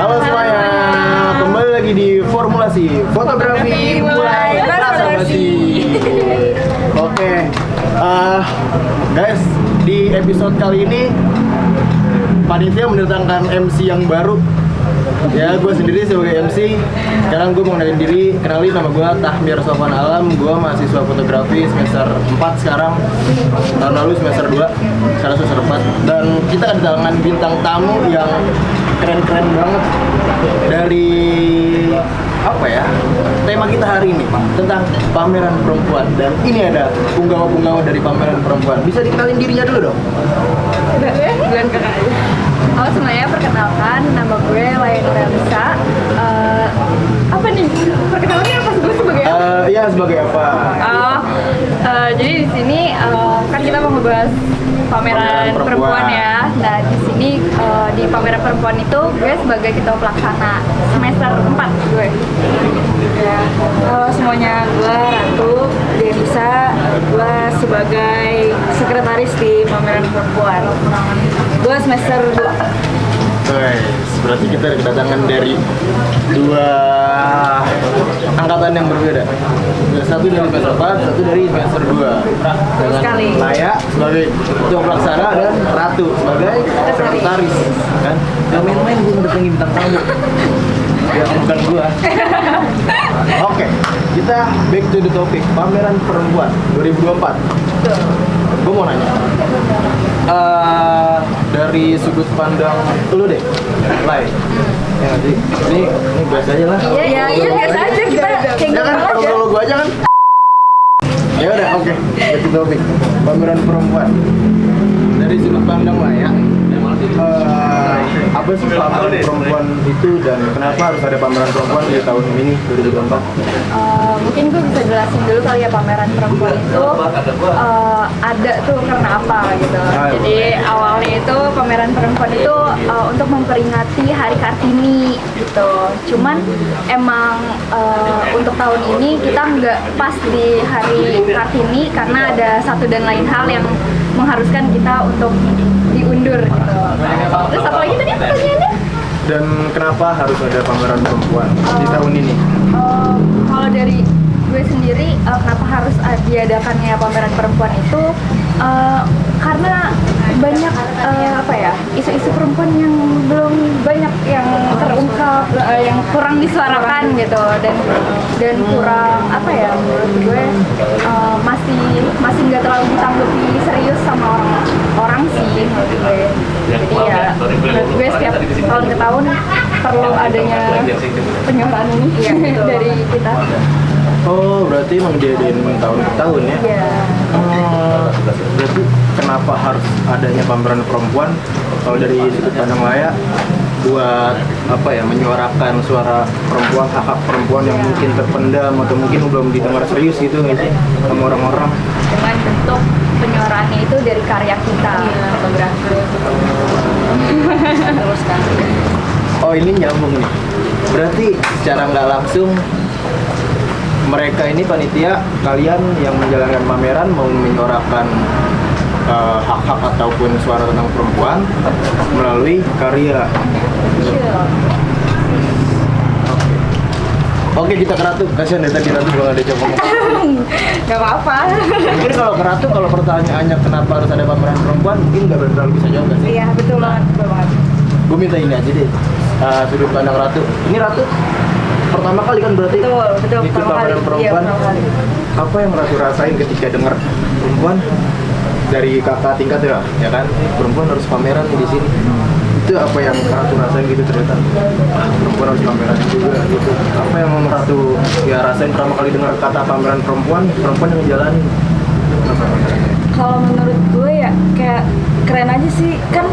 Halo semuanya, kembali lagi di Formulasi Fotografi Mulai Basa-basi. Oke, guys, di episode kali ini panitia mendatangkan MC yang baru. Ya, gue sendiri sebagai MC. Sekarang gue mau kenalin diri. Kenalin, nama gue Tahmir Sofwan Alam. Gue mahasiswa fotografi semester 4 sekarang. Tahun lalu semester 2, sekarang semester 4. Dan kita kedatangan bintang tamu yang keren-keren banget. Dari apa ya, tema kita hari ini tentang pameran perempuan. Dan ini ada punggawa-punggawa dari pameran perempuan. Bisa dikenalin dirinya dulu dong? Bulan kakak. Halo semuanya, perkenalkan nama gue Layan Nurelisa. Apa nih? Perkenalannya apa? Gue sebagai apa? Ya, sebagai apa? Jadi di sini kan kita mau ngebahas pameran perempuan ya. Nah di sini di pameran perempuan itu gue sebagai ketua pelaksana semester 4 gue. Ya. Halo semuanya, gue Ratu Denisa. Gue sebagai sekretaris di pameran perempuan. Gue semester 2. Berarti kita kedatangan dari dua angkatan yang berbeda. Satu dari semester 4, satu dari semester 2. Dengan Laya sebagai ketua pelaksana dan Ratu sebagai sekretaris. Kan? Gak main-main gue mendatangi bintang tamu. Ya, bukan gua. Oke, kita back to the topic. Pameran perempuan 2024. Gue mau nanya, dari sudut pandang lu deh, Lai. Ya nanti, ini biasa aja lah. Iya biasa aja, kita kayak Ya kan, kalau gua aja kan. Ya udah, oke. Back to the topic. Pameran perempuan dari sudut pandang Laya. Apa sih pameran perempuan itu dan kenapa harus ada pameran perempuan di tahun ini 2024? Mungkin gue bisa jelasin dulu kali ya, pameran perempuan itu ada tuh karena apa gitu. Jadi awalnya itu pameran perempuan itu untuk memperingati Hari Kartini gitu. Cuman emang untuk tahun ini kita nggak pas di Hari Kartini karena ada satu dan lain hal yang mengharuskan kita untuk diundur gitu. Terus apa lagi tadi pertanyaannya? Dan kenapa harus ada pameran perempuan di tahun ini? Kalau dari gue sendiri, kenapa harus diadakannya pameran perempuan itu karena banyak isu-isu perempuan yang belum banyak yang terungkap, yang kurang disuarakan gitu, dan kurang menurut gue masih nggak terlalu ditanggapi serius sama orang sih menurut gue. Jadi ya menurut gue setiap tahun ke tahun perlu adanya penyuaraan ini dari kita. Oh, berarti emang diadain tahun ke tahun ya? Iya. Berarti kenapa harus adanya pameran perempuan? Kalau dari sudut pandang Laya, buat menyuarakan suara perempuan, hak-hak perempuan yang mungkin terpendam atau mungkin belum didengar serius gitu nggak sih sama orang-orang? Dengan bentuk penyuaraannya itu dari karya kita, fotografi. Terus kan. Oh, ini nyambung nih. Berarti secara nggak langsung mereka ini panitia, kalian yang menjalankan pameran mau menyuarakan hak-hak ataupun suara tentang perempuan melalui karya. Oke, kita ke Ratu. Kasihan deh tadi Ratu belum ada coba. Gak apa-apa. Mungkin kalau ke Ratu, kalau pertanyaannya kenapa harus ada pameran perempuan, mungkin nggak terlalu bisa jawab sih. Iya, betul banget. Gue minta ini aja deh, sudut pandang Ratu. Ini Ratu pertama kali kan berarti betul, ikut pameran perempuan. Iya, apa yang Ratu rasain ketika dengar perempuan dari kakak tingkat ya kan, perempuan harus pameran di sini? Itu apa yang Ratu rasain gitu ternyata? Perempuan harus pameran juga gitu. Apa yang Ratu ya rasain pertama kali dengar kata pameran perempuan yang jalanin? Kalau menurut gue ya kayak keren aja sih kan.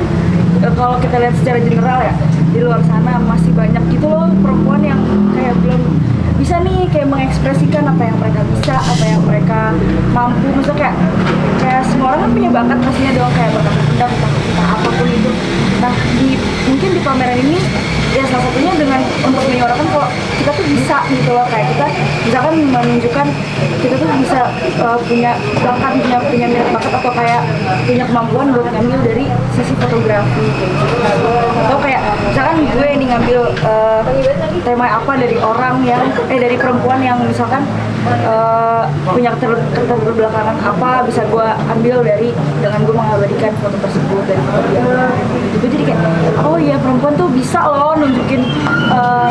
Kalau kita lihat secara general ya, di luar sana masih banyak gitu loh perempuan yang kayak belum bisa nih kayak mengekspresikan apa yang mereka bisa, apa yang mereka mampu. Maksudnya kayak semua orang kan punya bakat pastinya dong, kayak bakat pendam, entah apapun itu. Nah mungkin di pameran ini ya salah satunya dengan untuk menyuarakan kalau kita tuh bisa gitu loh, kayak kita misalkan menunjukkan kita tuh bisa punya bakat, punya minat bakat atau kayak punya kemampuan buat ngambil dari sisi fotografi kayak gitu. Atau kayak misalkan gue nih ngambil tema apa dari orang yang dari perempuan yang misalkan punya keterbelakangan apa bisa gue ambil dari dengan gue mengabadikan foto tersebut dari foto dia. Gue jadi kayak oh iya perempuan tuh bisa loh nunjukin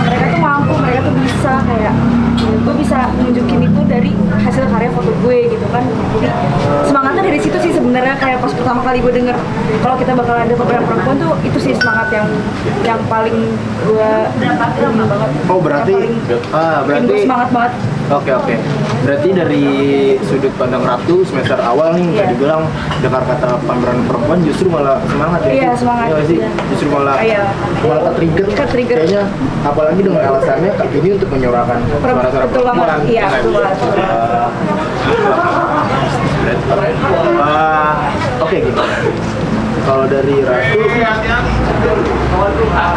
mereka tuh mampu, mereka tuh bisa kayak gue bisa nunjukin itu dari hasil karya foto gue gitu kan. Jadi semangatnya dari situ sih sebenarnya, kayak pas pertama kali gue denger kalau kita bakal ada program perempuan tuh itu sih semangat yang paling gue banget. Oh berarti bikin gue semangat banget. Oke. Berarti dari sudut pandang Ratu semester awal nih Iya. tadi bilang dengar kata pameran perempuan justru malah semangat ya? Iya, semangat. Iya sih, Iya. justru malah Iya. ke-trigger. Kayaknya apalagi dengan alasannya ini untuk menyuarakan suara-suara Betul banget. perempuan. Iya, betul banget. Oke gitu. Kalau dari Ratu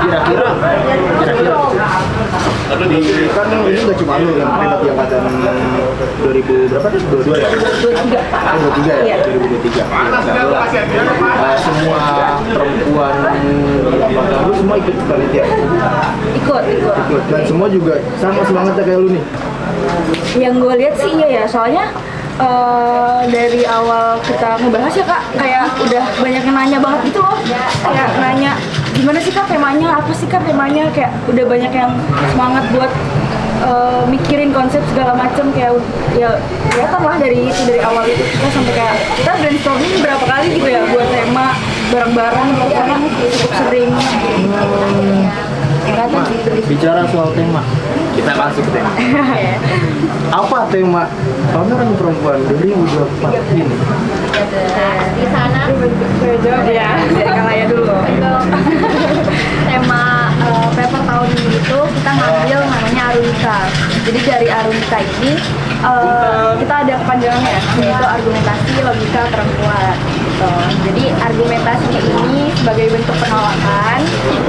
kira-kira di kan ini nggak cuma lu yang terlibat di angkatan 2000 berapa tuh? 22 ya? 23 ya? Iya. 2023. Semua perempuan di angkatan lu semua ikut panitia? Ikut. Dan semua juga sama semangatnya kayak lu nih? Yang gue lihat sih iya ya, soalnya dari awal kita ngebahas ya kak, kayak udah banyak yang nanya banget gitu loh, kayak nanya gimana sih kak temanya, apa sih kak temanya, kayak udah banyak yang semangat buat mikirin konsep segala macem, kayak ya kelihatan lah dari awal itu kita sampai kayak kita brainstorming berapa kali gitu ya buat tema bareng-bareng, pokoknya cukup sering. Ma, bicara soal tema, kita masuk ke tema. Apa tema pameran perempuan 2024 ini? Di sana Jawab ya, dari Kalaya dulu. tema paper tahun ini itu kita ngambil namanya Arunika. Jadi dari Arunika ini kita ada kepanjangannya, yaitu argumentasi logika perempuan. Gitu. Jadi argumentasinya ini sebagai bentuk penolakan,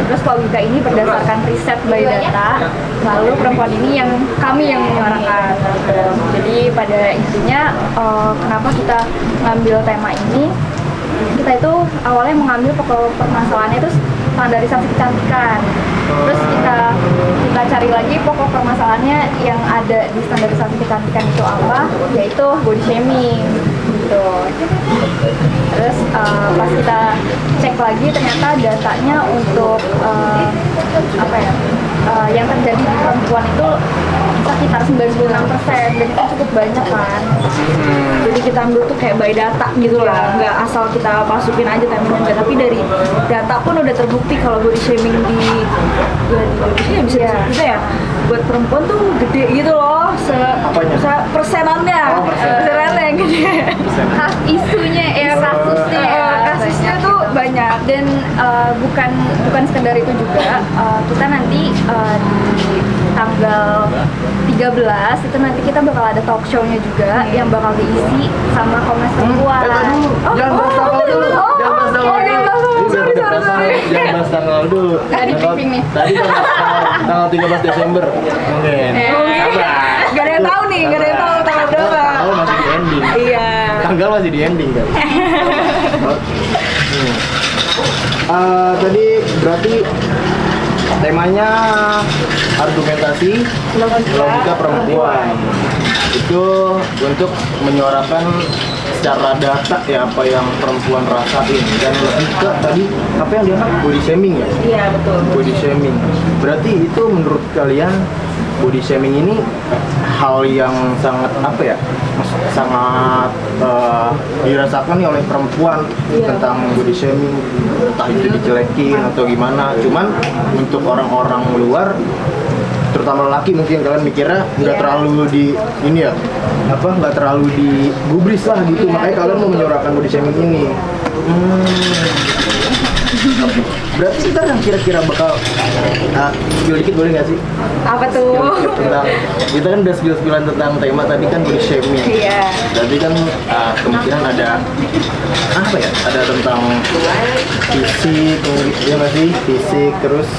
terus logika ini berdasarkan riset by data, lalu perempuan ini yang kami yang menyuarakan. Jadi pada intinya kenapa kita ngambil tema ini? Kita itu awalnya mengambil pokok permasalahannya itu standarisasi kecantikan. Terus kita cari lagi pokok permasalahannya yang ada di standarisasi kecantikan itu apa, yaitu body shaming gitu. Terus pas kita cek lagi ternyata datanya untuk yang terjadi di perempuan itu sekitar 96%, dan itu cukup banyak kan. Jadi kita ambil tuh kayak by data gitu lah, nggak asal kita masukin aja temanya, enggak, tapi dari data pun udah terbukti kalau body shaming di Indonesia bisa disebut ya buat perempuan tuh gede gitu loh, persenannya, persenannya yang gede. Isunya Kasusnya tuh banyak, dan bukan sekedar itu juga, kita nanti di tanggal 13 itu nanti kita bakal ada talk show-nya juga yang bakal diisi sama Komnas Perempuan. Jangan bahas tanggal dulu. Jangan bahas tanggal dulu. Nggak di briefing nih. Tadi tanggal 13 Desember mungkin. Gak ada yang tahu nih, gak ada yang tahu tanggal berapa. Tanggal masih di ending. Iya. Tanggal masih di ending kan. Tadi berarti temanya argumentasi logika perempuan. Itu untuk menyuarakan secara data ya apa yang perempuan rasain, dan lebih ke tadi apa yang diangkat body shaming ya? Iya betul. Body shaming. Berarti itu menurut kalian body shaming ini hal yang sangat apa ya? Sangat dirasakan nih oleh perempuan tentang body shaming, entah itu dijelekin atau gimana. Cuman untuk orang-orang luar, terutama laki mungkin kalian mikirnya nggak terlalu di ini ya, nggak terlalu digubris lah gitu, makanya kalian mau menyuarakan body shaming ini. Berarti kita yang kira-kira bakal spill dikit boleh nggak sih? Apa tuh? Tentang kita kan udah spill-spillan tentang tema tadi kan body shaming. Iya. Berarti kan kemungkinan ada apa ya? Ada tentang fisik, ya nggak sih? Fisik, terus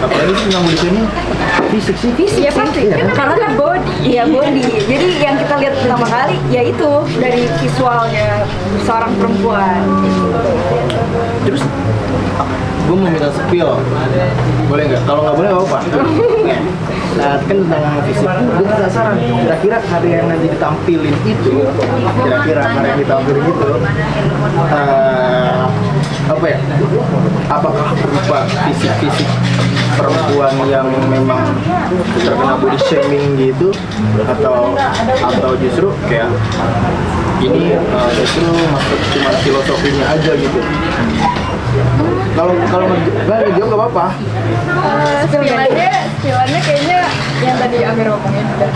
apa lagi sih tentang body shaming? fisik sih. Fisik Iya, sih. pasti. Karena kan body. Iya body. Jadi yang kita lihat pertama kali ya itu dari visualnya seorang perempuan. Terus gue mau minta spill, boleh nggak? Kalau nggak boleh nggak apa-apa. Nah kan tentang fisik, gue penasaran kira-kira karya yang nanti ditampilin itu, kira-kira karya yang ditampilin itu apa ya? Apakah berupa fisik-fisik perempuan yang memang terkena body shaming gitu, atau justru kayak ini justru masuk cuma filosofinya aja gitu. Kalau nggak jawab nggak apa-apa. Spillannya kayaknya yang tadi Amir ngomongin udah.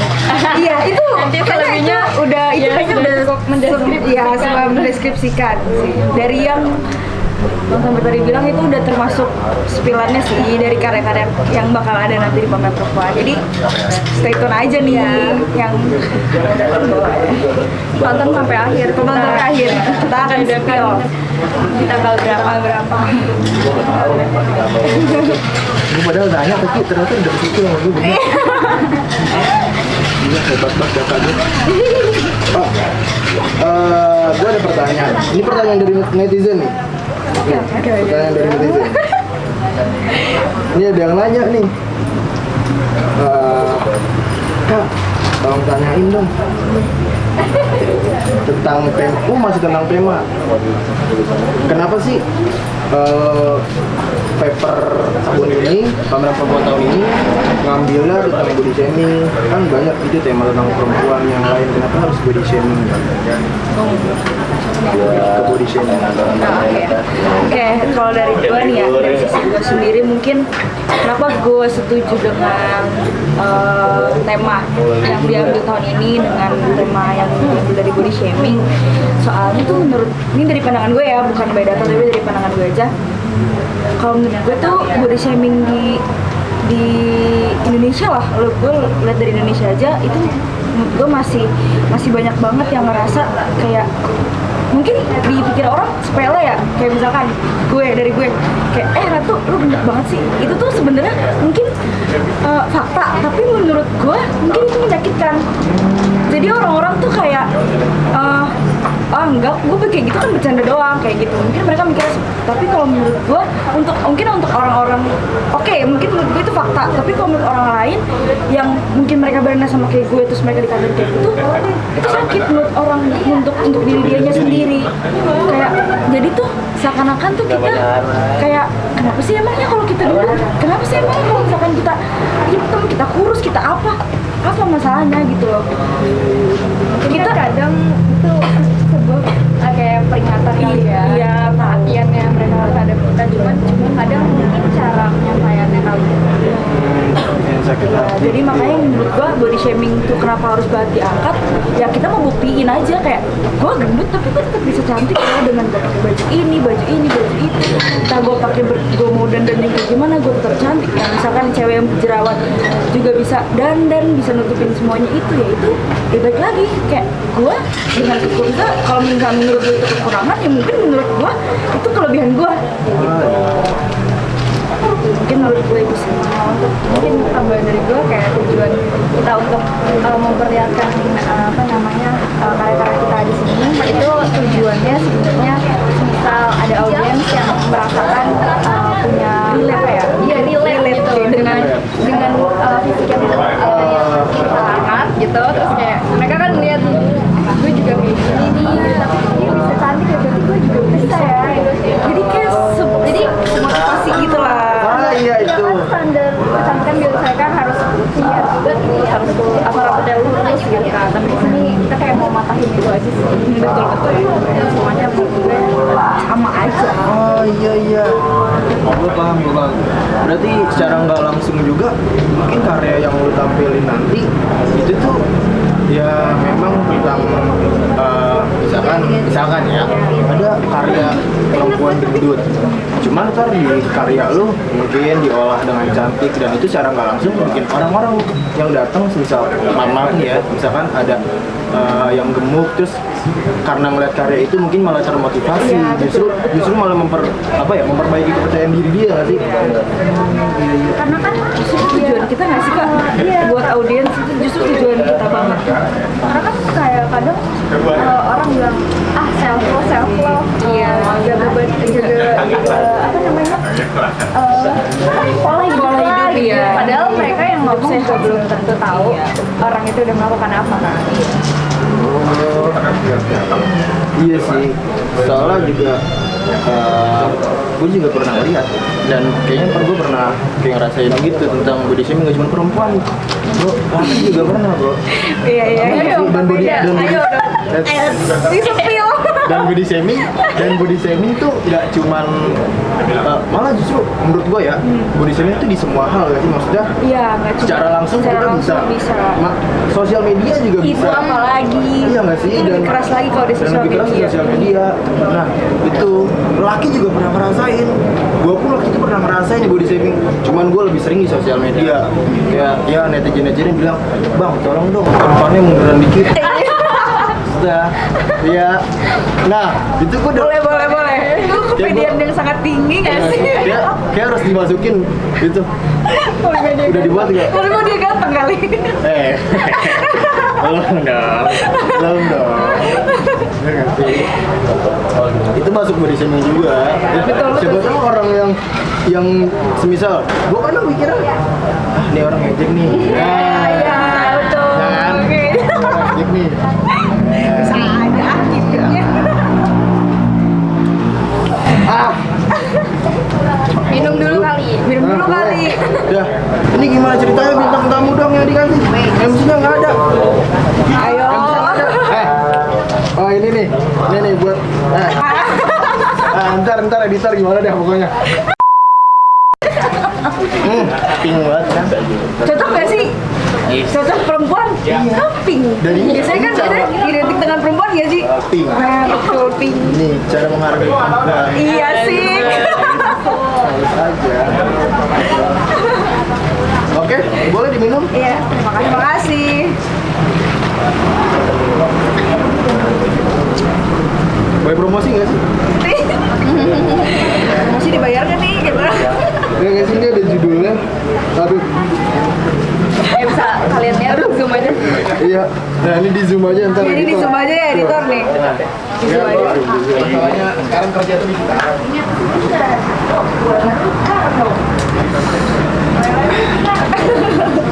Iya itu Nanti kayaknya selebihnya, itu udah itu ya, kayaknya sudah udah cukup mendeskripsikan. Iya sudah mendeskripsikan sih. Dari yang Bang Samir tadi bilang itu udah termasuk spillannya sih dari karya-karya yang bakal ada nanti di pamer perempuan. Jadi stay tune aja nih yang Tonton sampai akhir. tonton sampai akhir. Kita akan spill Di tanggal berapa. Gue padahal nanya tapi ternyata udah kesitu sama gue bener. Gila hebat banget data gue. Gue ada pertanyaan. Ini pertanyaan dari netizen nih. Pertanyaan dari netizen. Ini ada yang nanya nih. Kak, tolong tanyain dong tentang tema, masih tentang tema. Kenapa sih paper tahun ini, pameran perempuan tahun ini ngambilnya tentang body shaming? Kan banyak gitu tema tentang perempuan yang lain, kenapa harus body shaming? Ke body shaming. Oke, kalau dari gue nih ya, dari sisi gue sendiri mungkin kenapa gue setuju dengan tema yang diambil tahun ini dengan tema yang diambil dari body shaming. Soalnya tuh menurut, ini dari pandangan gue ya, bukan by data tapi dari pandangan gue aja. Kalau menurut gue tuh body shaming di Indonesia lah, gue lihat dari Indonesia aja itu menurut gue masih banyak banget yang ngerasa kayak mungkin dipikir orang sepele ya, kayak misalkan dari gue kayak Ratu lu gendut banget sih, itu tuh sebenarnya mungkin fakta, tapi menurut gue mungkin itu menyakitkan. Jadi orang-orang tuh kayak enggak, gue kayak gitu kan bercanda doang kayak gitu, mungkin mereka mikirnya. Tapi kalau menurut gue mungkin untuk orang-orang oke, mungkin menurut gue itu fakta, tapi kalau menurut orang lain yang mungkin mereka berani sama kayak gue terus mereka dikatain kayak gitu, itu sakit menurut orang, untuk diri dianya sendiri. Kayak jadi tuh seakan-akan tuh kita kayak kenapa sih emangnya kalau kita dulu, kenapa sih emangnya kalau misalkan kita hitam, kita kurus, kita apa masalahnya gitu loh. Kita kadang itu sebuah kayak peringatan kali ya. Iya, perhatiannya mereka terhadap kita, cuman kadang mungkin cara penyampaiannya kali. Sakit hati. Jadi makanya menurut gua body shaming tuh kenapa harus banget diangkat, ya kita mau buktiin aja kayak gua gendut tapi gua tetap bisa cantik ya dengan gua pakai baju ini baju itu. Entah gua pakai gua mau dandan kayak gimana gua tetap cantik. Ya misalkan cewek yang jerawat juga bisa dandan, bisa nutupin semuanya itu, ya itu ya baik lagi kayak gua dengan kekurangan. Kalau misalnya menurut gua itu kekurangan, ya mungkin menurut gua itu kelebihan gua gitu. Mungkin menurut gue itu sih. Mungkin tambahan dari gue kayak tujuan kita untuk memperlihatkan karya-karya kita di sini, itu tujuannya sebenarnya misal ada audiens yang merasakan punya relate gitu dengan fisik yang kita angkat gitu, terus kayak mereka kan melihat gue juga kayak gini nih, tapi dia bisa cantik ya, berarti gue juga bisa ya gitu. Jadi kayak motivasi gitu lah. Iya itu. Kan standar kecantikan biasanya kan harus lihat juga nih, harus rambutnya lurus gitu kan, tapi di sini kita kayak mau matahin itu aja sih. Betul. Semuanya menurut gue Sama aja. Oh iya. Gue paham. Berarti secara nggak langsung juga mungkin karya yang lu tampilin nanti itu tuh ya memang tentang misalkan ya ada karya perempuan gendut, cuman ntar di karya lu mungkin diolah dengan cantik dan itu secara nggak langsung bikin orang-orang yang datang misal mama nih ya, misalkan ada yang gemuk terus karena ngeliat karya itu mungkin malah termotivasi, justru malah memperbaiki kepercayaan diri dia nggak sih? Karena kan tujuan kita nggak sih Kak Karena kan kayak kadang orang bilang self love, iya jaga apa namanya pola hidup lah gitu. iya. Padahal mereka yang ngomong juga belum tentu tahu orang itu udah melakukan apa kan. Iya sih, soalnya juga gue juga pernah lihat dan kayaknya gue pernah kayak ngerasain gitu tentang body shaming gak cuma perempuan, bro, laki juga pernah bro. Iya Dan body dan body shaming tuh nggak cuman malah justru menurut gue ya body shaming tuh di semua hal gak sih, maksudnya iya nggak cuma secara langsung kita langsung bisa. Sosial media juga itu bisa. apalagi Iya nggak sih? itu lebih keras lagi kalau di dan sosial lebih keras di media. sosial media. Nah itu laki juga pernah ngerasain. Gue pun waktu itu pernah ngerasain di body shaming. Cuman gue lebih sering di sosial media. Kayak ya netizen bilang, bang tolong dong perempuannya munduran dikit. Sudah. Iya. Nah itu gue udah. Boleh. Itu kepedean yang sangat tinggi nggak sih? Kayak harus dimasukin gitu. Udah dibuat nggak? Tapi mau dia ganteng kali. Belum dong. Bener nggak sih? Itu masuk body shaming juga. Siapa tahu orang yang semisal, gua kadang mikirnya, ini orang ngejek nih. Iya betul. Jangan. Orang ngejek nih. Bisa aja akhirnya. Minum dulu kali. Ya, ini gimana ceritanya bintang tamu dong yang dikasih? MC-nya nggak ada. Ayo. Oh ini nih buat. Ntar editor gimana deh pokoknya. Pink banget kan? Cocok nggak sih? Cocok perempuan? Pink. Biasanya kan identik dengan perempuan nggak sih? Pink. Nah, betul pink. Ini cara menghargai perempuan. Iya sih. Halus aja. Oke, boleh diminum? Iya, terima kasih. Boleh promosi nggak sih? Masih dibayar nggak nih? Gitu. Ya nggak sih, ini ada judulnya. Aduh, Bisa kalian lihat zoom aja. iya. Nah ini di zoom aja ntar. Jadi di zoom aja ya editor nih. Di zoom aja. Masalahnya sekarang kerja tuh di kita.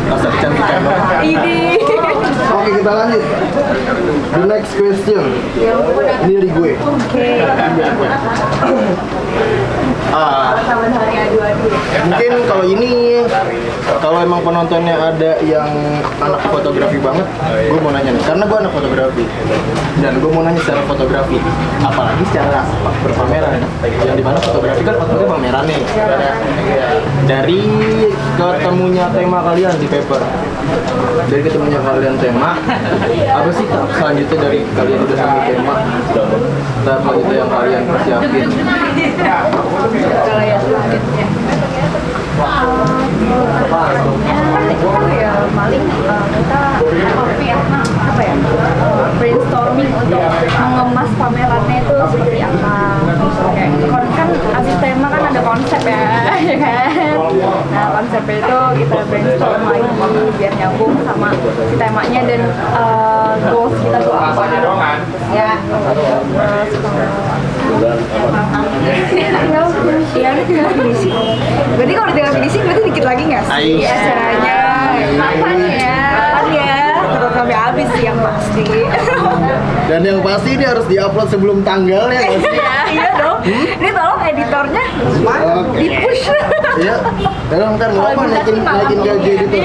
Masa kecantikan banget. Ini. Oke kita lanjut. The next question. Ini dari gue. Oke. Mungkin kalau emang penontonnya ada yang anak fotografi banget, gue mau nanya nih, karena gue anak fotografi dan gue mau nanya secara fotografi, apalagi secara berpameran, yang dimana fotografi kan fotonya pameran nih. Dari ketemunya tema kalian di paper, dari ketemunya kalian tema, apa sih tahap selanjutnya dari kalian udah nemu tema, tahap selanjutnya yang kalian persiapin? Kalau ya selanjutnya ya paling kita brainstorming untuk mengemas pamerannya itu seperti apa. Kayak kan abis tema kan ada konsep ya kan. Nah konsepnya itu kita brainstorm lagi biar nyambung sama si temanya dan goals kita tuh apa. Ya Iya, ini tinggal finishing. Berarti kalau tinggal finishing berarti dikit lagi nggak sih acaranya? kapan ya? Kapan ya? Tetap sampai habis sih yang pasti. Dan yang pasti ini harus diupload sebelum tanggalnya nggak sih? Iya dong. Ini tolong editornya Oke. di push. Iya. Tolong ntar nggak apa naikin gaji gitu.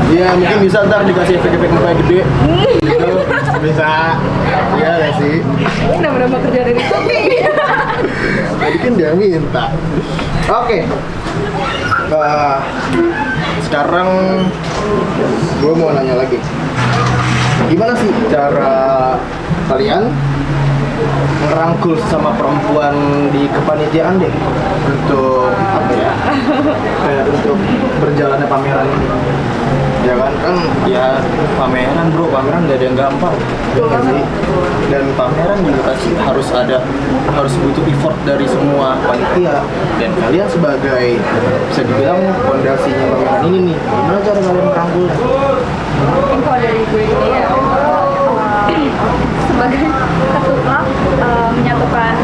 Iya mungkin bisa ntar dikasih efek-efek muka gede. Gitu. Bisa. Iya nggak sih? Ini nambah-nambah kerja dari Tommy. Tadi kan dia minta. Oke. Sekarang gue mau nanya lagi. Gimana sih cara kalian ngerangkul sama perempuan di kepanitiaan deh untuk apa ya? Kayak untuk berjalannya pameran ini. Ya kan? kan ya pameran bro, pameran gak ada yang gampang. Ya nggak sih? Dan pameran juga pasti harus butuh effort dari semua panitia. Dan kalian sebagai bisa dibilang fondasinya pameran ini nih, gimana cara kalian merangkulnya? Mungkin kalau dari gue ini ya sebagai ketua menyatukan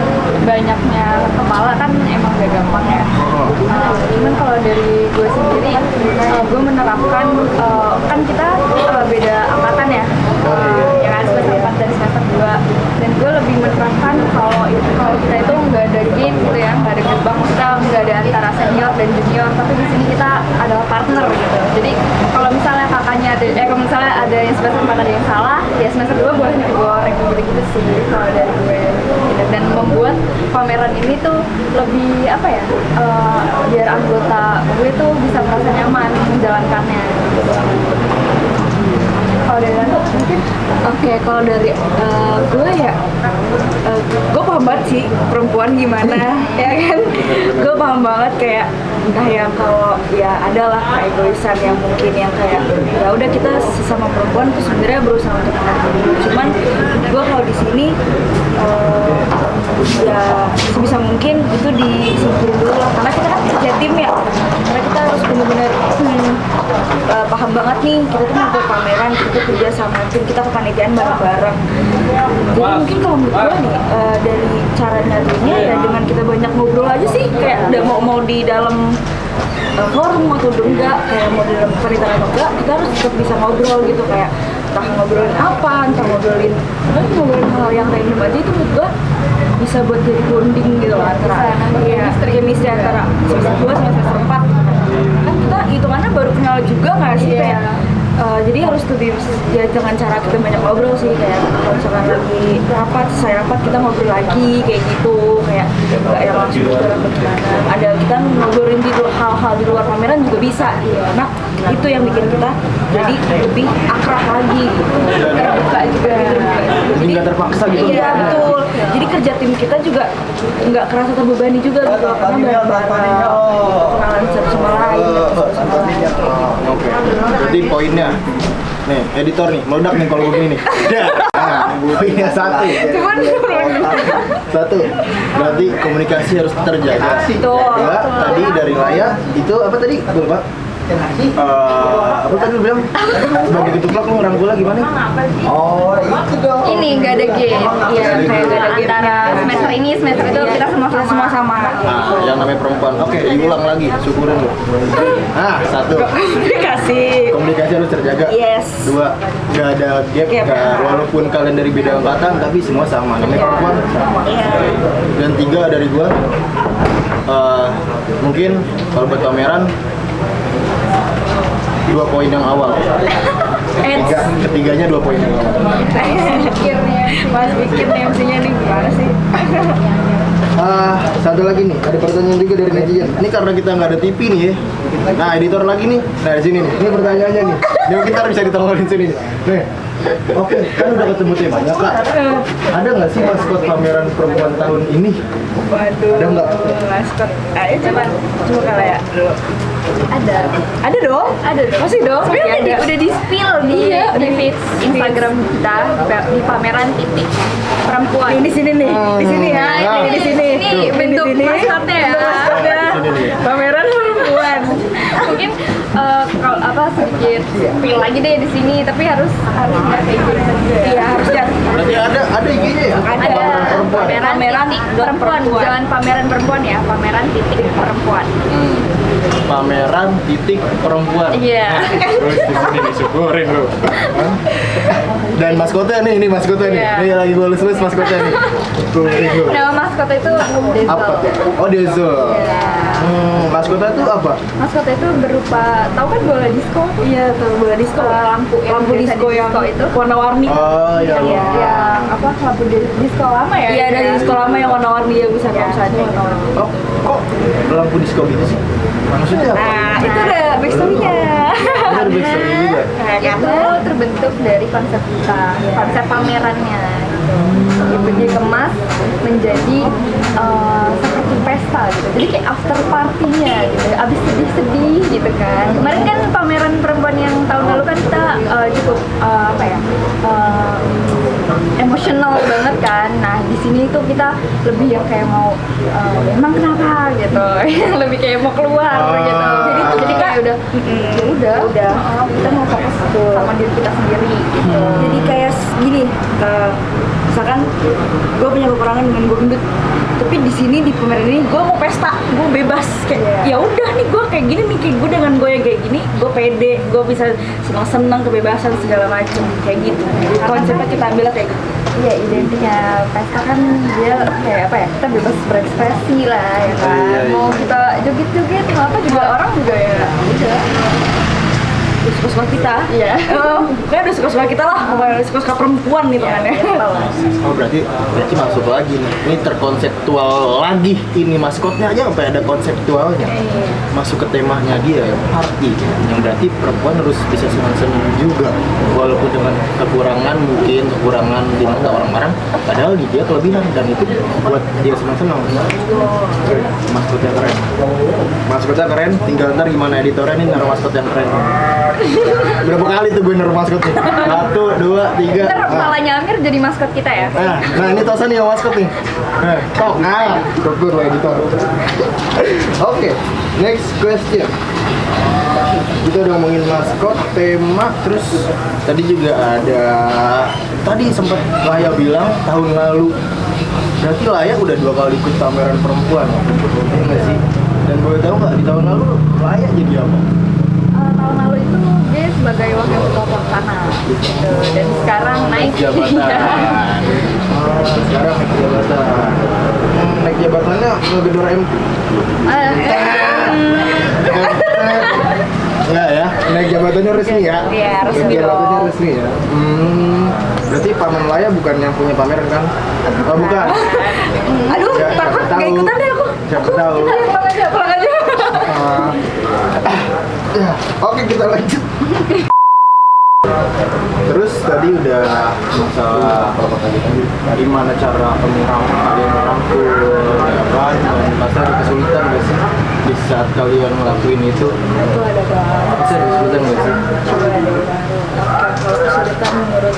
banyaknya kepala kan emang gak gampang ya. Cuman kalau dari gue sendiri gue menerapkan kan kita beda angkatan ya, ya kan semester 4 dan semester 2, dan gue lebih menerapkan kalau kita itu nggak ada game gitu ya, nggak ada gerbang, kita nggak ada antara senior dan junior, tapi di sini kita adalah partner gitu. Jadi kalau misalnya kakaknya kalau misalnya ada yang semester 4 ada yang salah, ya semester 2 boleh digoreng gitu sih kalau dari gue. Dan membuat pameran ini tuh lebih apa ya, biar anggota gue tuh bisa merasa nyaman menjalankannya gitu. Kalau dari Rano mungkin? Oke, kalau dari gue ya, gue paham banget sih perempuan gimana, ya kan? Gue paham banget kayak entah ya kalau ya adalah keegoisan yang mungkin yang kayak ya udah kita sesama perempuan tuh sebenarnya berusaha untuk menghargai. Cuman gue kalau di sini ya sebisa mungkin itu disingkirin dulu lah, karena kita kan kerja tim ya, karena kita harus benar-benar paham banget nih kita tuh mau ke pameran, kita kerja sama tim, kita kepanitiaan bareng-bareng. Jadi mungkin kalau menurut gue nih dari cara nyarinya ya dengan kita banyak ngobrol aja sih, kayak udah mau di dalam forum atau enggak, kayak mau di dalam kepanitiaan atau enggak, kita harus tetap bisa ngobrol gitu, kayak entah ngobrolin apa, entah ngobrolin hal yang random aja, itu menurut gue bisa buat jadi bonding gitu loh antara chemistry antara semester 2 sama semester 4. Kan kita hitungannya baru kenal juga nggak sih, kayak jadi harus lebih ya dengan cara kita banyak ngobrol sih, kayak kalau misalkan lagi rapat, selesai rapat kita ngobrol lagi kayak gitu, kayak nggak yang langsung bicara bagaimana, ada kita ngobrolin di hal-hal di luar pameran juga bisa gitu. Nah itu yang bikin kita jadi lebih akrab lagi gitu, terbuka juga gitu. Jadi nggak terpaksa gitu. Iya betul, jadi kerja tim kita juga nggak kerasa terbebani juga gitu, karena bareng-bareng kenalan satu sama lain gitu. Oke, berarti poinnya nih, editor nih, meledak nih kalau begini nih. Ya, nah, poinnya satu, berarti komunikasi harus terjaga. Dua, tadi dari layar itu apa tadi? Gue lupa. Apa tadi lu bilang? Sebagai ketuplak lu ngerangkul gimana? Oh, itu dong. Ini nggak ada game, ya kayak nggak ada antara semester ini semester itu kita sama-sama. Nah, yang namanya perempuan. Oke, diulang lagi, syukurin lu. Nah, satu. Komunikasi harus terjaga. Yes. Dua, nggak ada gap. Walaupun kalian dari beda angkatan, tapi semua sama. Namanya perempuan sama. Dan tiga dari gua, mungkin kalau buat pameran 2 poin yang awal. Ketiganya 2 poin yang awal. Mas bikin MC-nya nih gimana sih? Satu lagi nih, ada pertanyaan juga dari netizen. Ini karena kita nggak ada TV nih ya. Nah, editor lagi nih. Nah, di sini nih. Ini pertanyaannya nih. Ini kita bisa ditolongin sini. Nih. Oke, kan udah ketemu temanya, Kak. Ada nggak sih maskot pameran perempuan tahun ini? Waduh. Ada nggak? Maskot. Ayo coba kalau ya. Ada dong. Masih dong. Sebenarnya udah di spill di feed Instagram kita di pameran titik perempuan. Ini di sini nih, di sini ya, di sini. Ini bentuk maskotnya ya. Pameran perempuan. Mungkin kalau apa sedikit spill lagi deh di sini, tapi harus nggak kayak gitu juga. Iya harusnya. Berarti ada IG-nya ya? Ada pameran titik perempuan, jangan pameran perempuan ya, pameran titik perempuan. Pameran titik perempuan. Iya. Terus di sini disyukurin lu. Dan maskotnya nih, ini maskotnya nih. Iya. Ini lagi gue lulus maskotnya nih. Tuh, ini. Nama maskotnya itu Dezo. Apa? Oh, Dezo. Maskotnya itu apa? Maskotnya itu berupa, tahu kan bola disco? Iya, tahu bola disco. Lampu biasa disco di yang itu. warna-warni. Oh, iya. Yang apa lampu disco lama ya? Iya, dari disco lama yang warna-warni ya bisa warna-warni. Oh, kok lampu disco gitu sih? Maksudnya apa? Nah, itu udah backstory-nya. Ini ada backstory juga. Itu terbentuk dari konsep kita, konsep pamerannya. gitu, dikemas menjadi seperti pesta gitu, jadi kayak after party-nya gitu, abis sedih-sedih gitu kan. Kemarin kan pameran perempuan yang tahun lalu kan kita cukup emosional banget kan. Nah di sini tuh kita lebih yang kayak mau emang kenapa gitu, yang lebih kayak mau keluar gitu. Jadi kayak udah kita mau fokus sama diri kita sendiri gitu. Jadi kayak gini, misalkan gue punya kekurangan dengan gue gendut, tapi di sini di pameran ini gue mau pesta, gue bebas kayak ya udah nih gue kayak gini nih, kayak gue dengan gue yang kayak gini gue pede, gue bisa senang kebebasan segala macam kayak gitu. Konsepnya kita ambil kayak gitu. Iya, identiknya pesta kan dia kayak apa ya, kita bebas berekspresi lah ya kan. Iya. Mau kita joget-joget apa juga orang juga ya udah. Suka-suka kita. Iya. Kayak udah suka-suka kita lah, bukan suka-suka perempuan gitu kan ya. Oh berarti masuk lagi nih. Ini terkonseptual lagi. Ini maskotnya aja sampai ada konseptualnya. Masuk ke temanya dia ya, party. Yang berarti perempuan harus bisa senang-senang juga. Walaupun dengan kekurangan di mata orang-orang, padahal di dia kelebihan dan itu buat dia senang-senang. Maskotnya keren. Maskotnya keren. Tinggal ntar gimana editornya nih naruh maskot yang keren. Berapa kali tuh gue naruh maskot nih? 1, 2, 3. Ntar kepalanya Amir jadi maskot kita ya. Nah ini Tosa nih yang maskot nih. Tok, syukur lah editor. Oke, next question. Kita udah ngomongin maskot, tema, terus tadi juga ada, tadi sempat Laya bilang tahun lalu. Berarti Laya udah 2 kali ikut pameran perempuan. Iya nggak sih? Dan boleh tahu nggak di tahun lalu Laya jadi apa? Tahun lalu itu dia sebagai wakil ketua pelaksana gitu, dan sekarang naik jabatan. Sekarang naik jabatan. Naik jabatannya ngegedor MT. Enggak ya, naik jabatannya resmi ya? Iya, resmi Naik jabatannya dong. resmi ya? Berarti Paman Laya bukan yang punya pameran kan? Oh bukan? Aduh, Ya, takut siapa tahu. gak ikutan deh aku. Siapa tahu. Pulang aja. Oke, kita lanjut. Terus tadi udah masalah apa tadi? Gimana cara kalian merangkul, ya kan? Dan pasti ada kesulitan nggak sih di saat kalian ngelakuin itu? Itu ada banget. Pasti ada kesulitan nggak sih? Coba ada banget. Kalau kesulitan menurut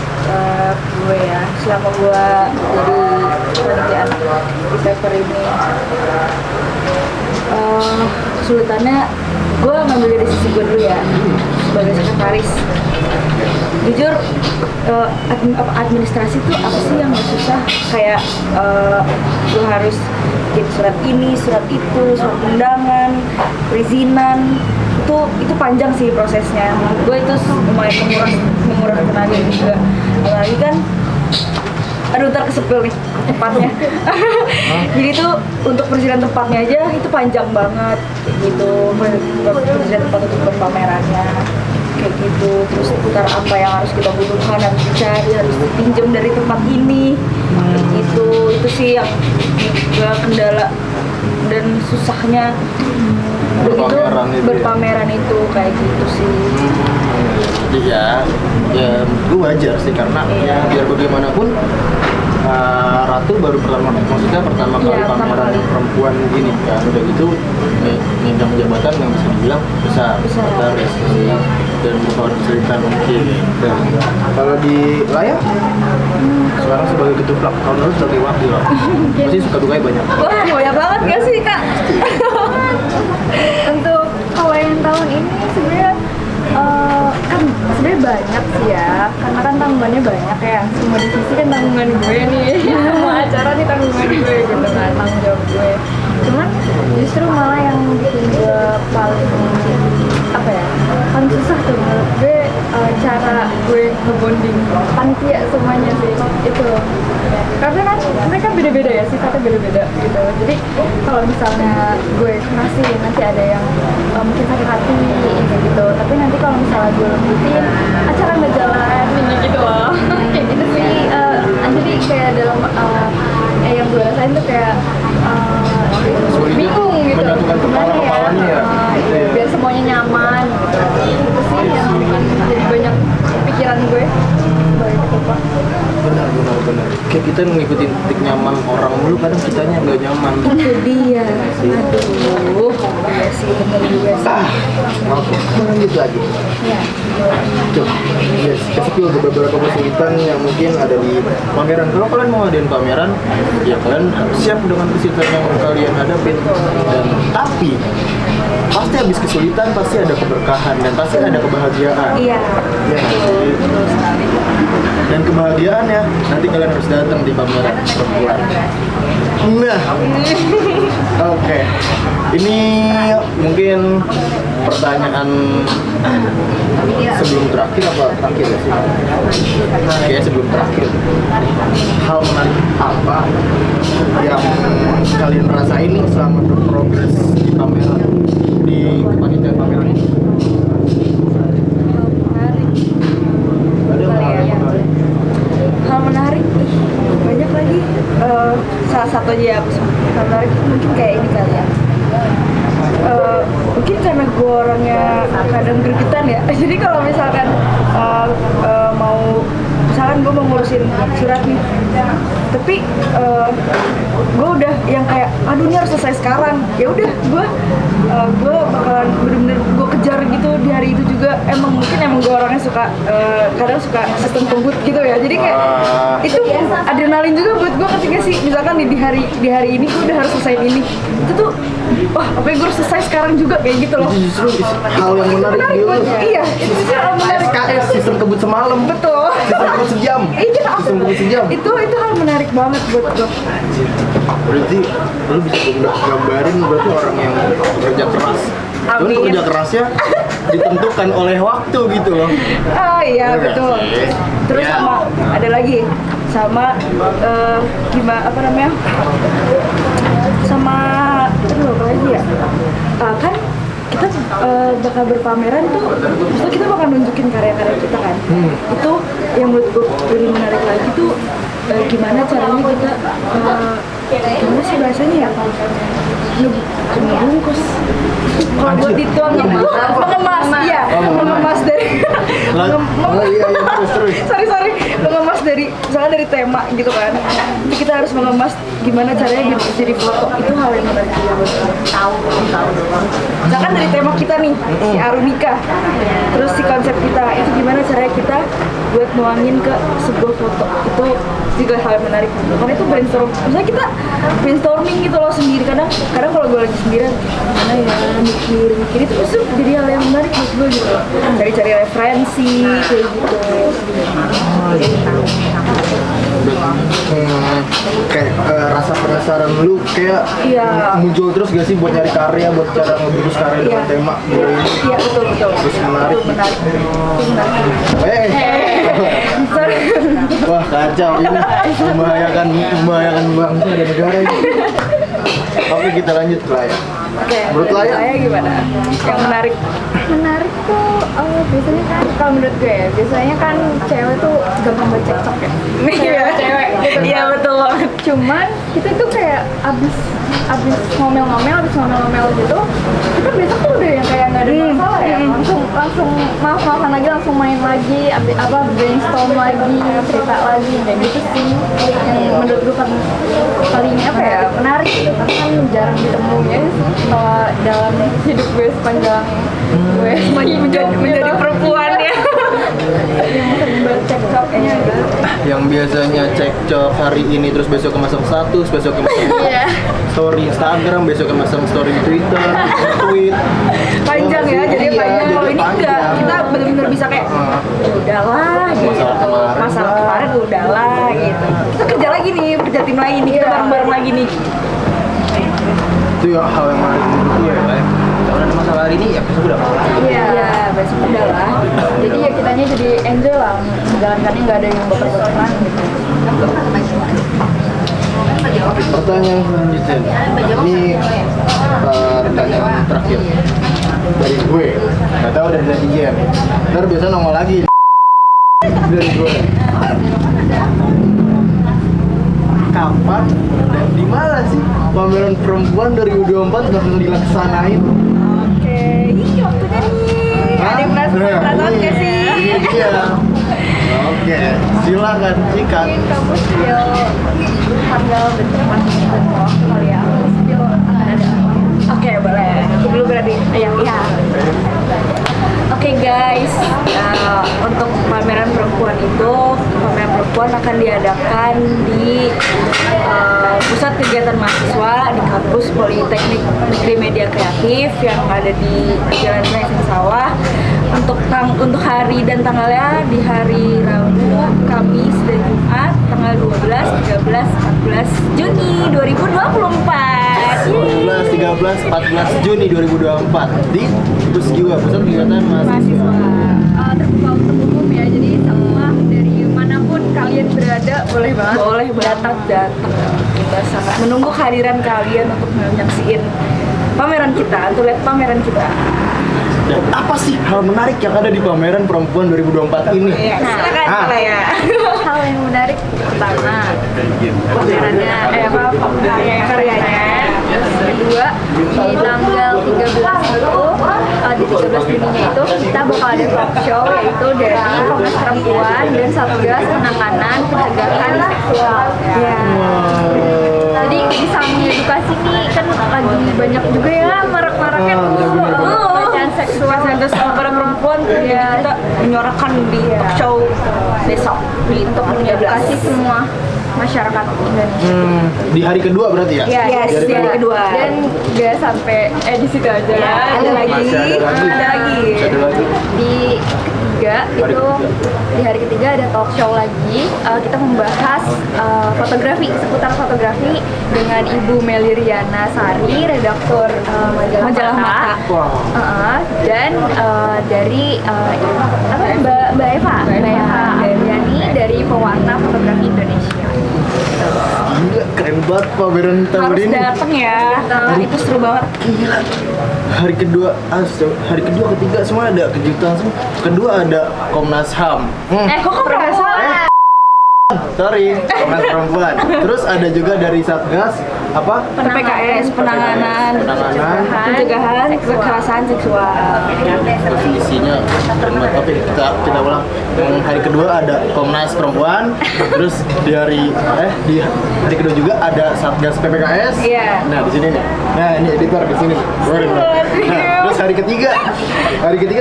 gue ya, selama gue jadi panitia di paper ini, kesulitannya gue ngambil dari sisi gue dulu ya, sebagai sekretaris. Jujur, administrasi tuh apa sih yang gak susah? Kayak gue harus kirim surat ini, surat itu, surat undangan, perizinan, itu panjang sih prosesnya. Menurut gue itu lumayan menguras tenaga juga. Apalagi kan, aduh ntar kesepil nih tempatnya. Jadi tuh untuk perizinan tempatnya aja itu panjang banget gitu, perizinan tempat untuk berpamerannya kayak gitu. Terus putar apa yang harus kita butuhkan, harus dicari, harus dipinjam dari tempat ini kayak gitu. Itu sih yang juga kendala dan susahnya berpameran itu kayak gitu sih. Jadi ya gue wajar sih karena ya biar bagaimanapun Ratu baru pertama kali pameran perempuan gini kan, udah gitu megang jabatan yang bisa dibilang besar sih, dan bukan cerita mungkin. Dan kalau di Laya sekarang sebagai ketuplak, tahun lalu sebagai wakil, pasti suka dukanya banyak. Wah, banyak banget gak sih kak? Untuk kalau yang tahun ini sebenarnya kan sebenarnya banyak sih ya, karena kan tanggungannya banyak ya. Semua divisi kan tanggungan gue nih, semua acara nih tanggungan gue gitu kan, tanggung jawab gue. Cuman justru malah yang bikin gue paling apa ya, paling susah tuh menurut gue cara gue ngebonding panitia semuanya sih itu. Karena kan mereka beda-beda ya, sifatnya beda-beda gitu. Jadi kalau misalnya gue ngasih nanti ada yang mungkin sakit hati gitu, tapi nanti kalau misalnya gue lembutin acara nggak jalan gitu loh. Kayak gitu sih. Jadi kayak dalam yang gue rasain tuh kayak bingung gitu gimana ya, biar semuanya nyaman gitu. Itu sih yang jadi banyak pikiran gue sebagai ketua. Benar. kitanya nggak nyaman. Itu dia. Aduh. Iya sih, bener juga sih. Oke, lanjut lagi. Iya. Coba, yes, kasih tahu ke beberapa kesulitan yang mungkin ada di pameran. Kalau kalian mau ngadain pameran, ya kalian harus siap dengan kesulitan yang kalian hadapin. Dan tapi pasti habis kesulitan pasti ada keberkahan dan pasti ada kebahagiaan. Iya. Ya, Betul sekali. dan kebahagiaannya nanti kalian harus datang di pameran perempuan. Nah, oke. Ini mungkin pertanyaan sebelum terakhir apa terakhir ya sih? Kayaknya sebelum terakhir. Hal menarik apa yang kalian rasain nih selama berprogres di pameran, di kepanitiaan pameran ini? Ada nggak hal yang menarik? Hal menarik, banyak lagi. Salah satu aja ya, hal menarik mungkin kayak ini kali ya. Mungkin karena gue orangnya kadang gregetan ya. Jadi kalau misalkan misalkan gue mau ngurusin surat nih, tapi gue udah yang kayak, aduh ini harus selesai sekarang. Ya udah, gue bakalan bener-bener gue kejar gitu di hari itu juga. Mungkin gue orangnya suka kadang suka sistem kebut gitu ya. Jadi kayak itu adrenalin juga buat gue ketika sih misalkan di hari ini gue udah harus selesai ini. Itu tuh wah, apa gue harus selesai sekarang juga kayak gitu loh. Itu justru hal yang menarik di lu. Iya, itu justru hal menarik. SKS, sistem kebut semalam. Betul. Sistem kebut sejam. Iya. Sistem kebut sejam. Itu hal menarik banget buat gue. Berarti lu bisa gambarin berarti orang yang bekerja keras. Cuman Amin. bekerja kerasnya ditentukan oleh waktu gitu loh. Oh iya, Bener betul. sih? Terus Ya. sama ada lagi sama gimana apa namanya? Sama aduh apa lagi ya? Kan kita bakal berpameran tuh, maksudnya kita bakal nunjukin karya-karya kita kan. Itu yang menurut gue lebih menarik lagi tuh gimana caranya kita gimana sih bahasanya ya? Ngebungkus. Kalau buat dituang itu mengemas, iya, mengemas dari Terus. sorry mengemas dari misalnya dari tema gitu kan. Jadi kita harus mengemas gimana caranya jadi foto. Itu hal yang menarik juga buat tahu. Misalkan dari tema kita nih si Arunika, terus si konsep kita itu gimana caranya kita buat nuangin ke sebuah foto. Itu juga hal yang menarik. Karena itu misalnya kita brainstorming gitu loh sendiri. Kadang kalau gue lagi sendirian gimana ya mikir itu justru jadi hal yang menarik buat gue gitu. Cari referensi kayak gitu. Kayak rasa penasaran lu kayak Iya. muncul terus gak sih buat nyari karya, buat cara ngebungkus karya dengan Iya. tema gue ini. Iya betul. Terus menarik. Itu menarik. Sorry. Wah kacau ini membahayakan bangsa dan negara ini. Oke, kita lanjut ke Laya. Oke. Menurut Laya? Laya gimana? Yang menarik. Menarik tuh biasanya kan kalau menurut gue ya, biasanya kan cewek tuh gampang bercekcok ya. Iya, Cewek gitu. Iya betul banget. Cuman kita tuh kayak abis ngomel-ngomel gitu, kita besok tuh udah yang kayak nggak ada masalah ya, langsung maaf-maafan lagi, langsung main lagi, brainstorm lagi, cerita lagi, kayak gitu sih yang menurut gue paling apa ya, menarik gitu, karena kan jarang ditemunya sih kalau dalam hidup gue sepanjang gue menjadi perempuan ya. yang sering bercekcoknya gitu. Yang biasanya cekcok hari ini terus besok masang status, besok masang story Instagram, besok masang story di Twitter, tweet. Panjang ya, jadi Iya, panjang. Kalau jadi ini enggak, panjang. kita benar-benar bisa kayak udahlah gitu. Masalah kemarin udahlah gitu. Kita kerja lagi nih, kerja tim lagi nih, kita bareng-bareng lagi nih. Itu ya hal yang menarik menurut gue ya. Kalau ada masalah hari ini ya besok udah apa lagi. Iya, besok udahlah. Jadi ya kitanya jadi enjoy lah, menjalankannya nggak ada yang baper-baperan gitu. Pertanyaan selanjutnya. Ini pertanyaan terakhir dari gue. Gak tahu dari netizen. Ntar biasa nongol lagi dari gue. Kapan dan di mana sih pameran perempuan 2024 bakal dilaksanain? Oke, ini waktunya nih. Ada yang penasaran nggak sih? Ini dia. Oke, silakan sikat. Mungkin kamu spill tanggal bentuk waktu kali ya. Aku spill akan ada apa. Oke, boleh. Aku dulu berarti. Iya. Oke guys, untuk pameran perempuan itu, pameran perempuan akan diadakan di pusat kegiatan mahasiswa di kampus Politeknik Negeri Media Kreatif yang ada di Jalan Raya Sawah. Untuk hari dan tanggalnya di hari Rabu, Kamis, dan Jumat tanggal 12, 13, 14 Juni 2024. 12, 13, 14 Juni 2024 di Pusgiwa, Pusat Kegiatan Mahasiswa. Terbuka untuk umum ya, jadi semua dari manapun kalian berada boleh banget. Boleh datang. Kita sangat menunggu kehadiran kalian untuk menyaksiin pameran kita, untuk lihat pameran kita. Dan apa sih hal menarik yang ada di pameran perempuan 2024 ini? Silakan boleh ya. Hal yang menarik pertama pamerannya karyanya. Kedua di tanggal 13 itu di 13 Juninya itu kita bakal ada talk show yaitu dari Komnas Perempuan dan Satgas Penanganan Pencegahan Seksual. Ya. Jadi bisa mengedukasi nih, kan lagi banyak juga ya marak-maraknya pelecehan seksual Para perempuan ya. kita menyuarakan di talk show besok Untuk mengedukasi semua masyarakat Indonesia. Di hari kedua berarti ya? Yes, di hari kedua. Dan gak sampai di situ aja. Ada lagi. Masih ada lagi. Ada lagi. Masih ada lagi. Di ketiga itu di hari ketiga ada talk show lagi. Kita membahas fotografi, seputar fotografi dengan Ibu Meliriana Sari, redaktur majalah Mata. Wah. Dan dari Mbak Eva Ariani dari Pewarna Fotografi Indonesia. Gila, keren banget pameran tahun Harus ini. dateng ya. Itu seru banget. Hari kedua, hari kedua, ketiga semua ada kejutan semua. Kedua ada Komnas HAM. Kok perasaan? Sorry, Komnas Perempuan. Terus ada juga dari Satgas apa? PPKS, penanganan pencegahan kekerasan seksual. Terus isinya keren banget. Oke, kita ulang. Yang hari kedua ada Komnas Perempuan. Terus di hari kedua juga ada Satgas PPKS. Iya. Nah, di sini nih. Nah, ini editor di sini. Nah, terus hari ketiga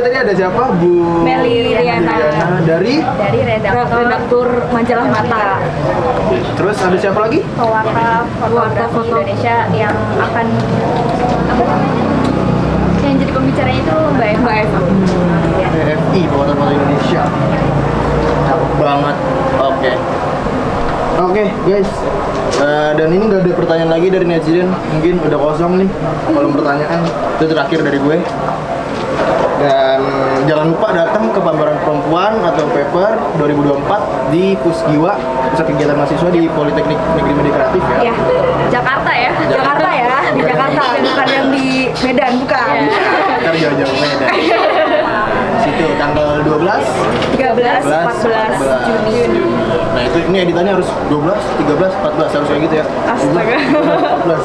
tadi ada siapa? Bu Meliriana dari redaktur majalah Mata. Terus ada siapa lagi? Pewarna Fotografi Indonesia yang akan yang jadi pembicaranya itu Mbak Eva. PFI, Pewarna Foto Indonesia. Cakep banget. Oke guys. Dan ini nggak ada pertanyaan lagi dari netizen. Mungkin udah kosong nih kolom pertanyaan. Itu terakhir dari gue. Dan jangan lupa datang ke pameran perempuan atau paper 2024 di Pusgiwa, Pusat Kegiatan Mahasiswa di Politeknik Negeri Media Kreatif ya. Ya, Jakarta ya. Jakarta ya, di Jakarta, bukan yang di Medan, bukan. Ntar jauh-jauh Medan. Situ tanggal 12, 13, 14 Juni. Nah itu ini editannya harus 12, 13, 14 harus kayak gitu ya. Astaga. 14.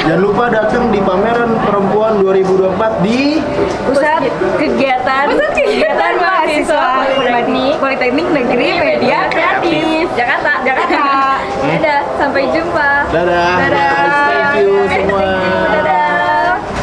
Jangan lupa datang di pameran perempuan 2024 di Pusat Kegiatan Mahasiswa Politeknik Negeri Media Kreatif. Jakarta. Dadah, sampai jumpa. Dadah.